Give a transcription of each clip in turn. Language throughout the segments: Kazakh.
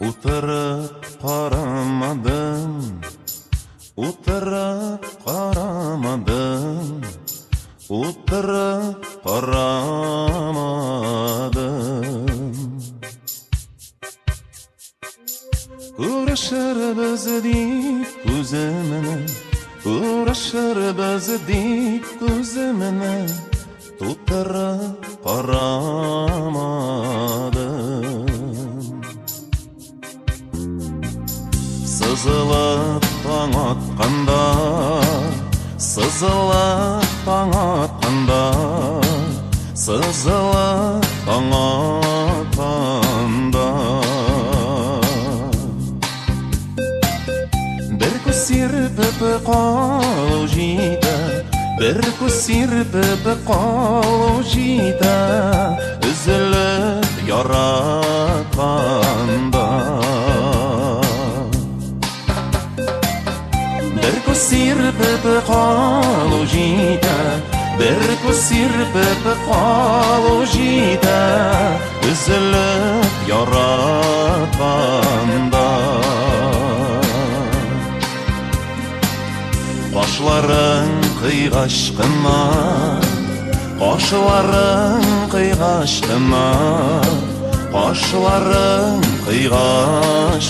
Utarıp qaramadım, utarıp qaramadım, utarıp qaramadım. Uğraşır bezdik gözümüne, uğraşır bezdik gözümüne, utarıp qaramadım. Sızılıp taң atқанда, сызылып таң атқанда, сызылып таң атқанда. Бір көз серпіп қалу жейді, бір көз серпіп қалу жейді, үзіліп яратқанда. Bir көз серпіп қалу жейді, бір көз серпіп қалу жейді, үзіліп яратқанда. Қошларың қиғашқына, қошларың қиғашқына, қошларың қиғашқына.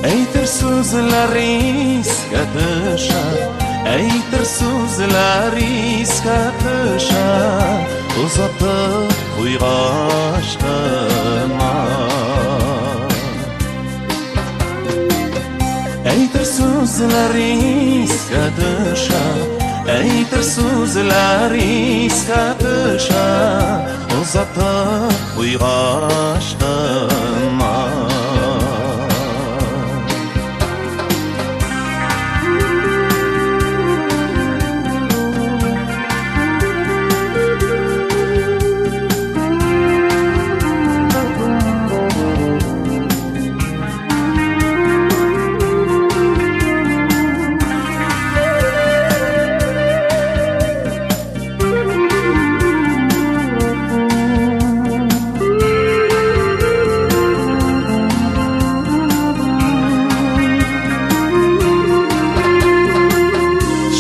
Әйтер сөзләр искә төшә, әйтер сөзләр искә төшә, озатып куйгач кына. Әйтер сүзләр искә төшә, әйтер сүзләр искә төшә, озатып куйгач кына.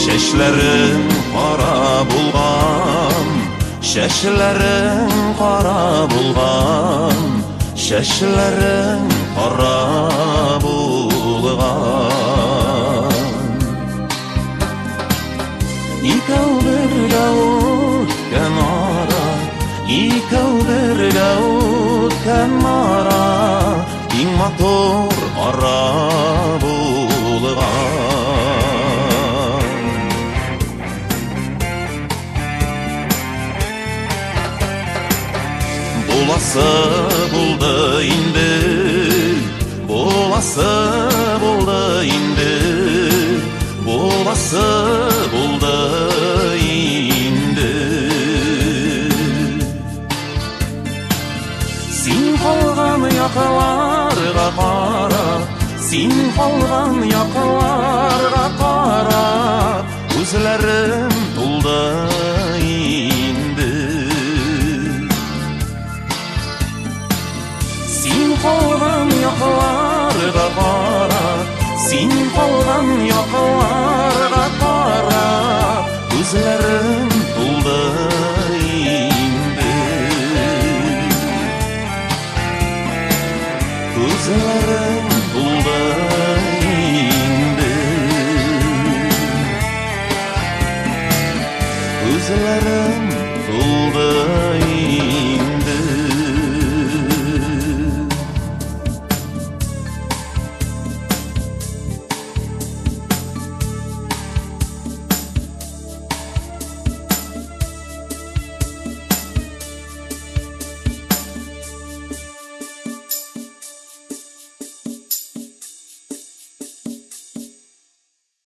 Şeşlerin qara bulğan, şeşlerin qara bulğan, şeşlerin qara bulğan. İkəv birgə ötkən ara, İkəv birgə ötkən ara, İң matور ara bulğan. Bolası buldu indi, bolası buldu indi, bolası buldu indi. Син қалған яқаларға қара, син қалған яқаларға қара, көзләрім толды инде. Син қалған яқаларға қара, син қалған яқаларға қара, көзләрім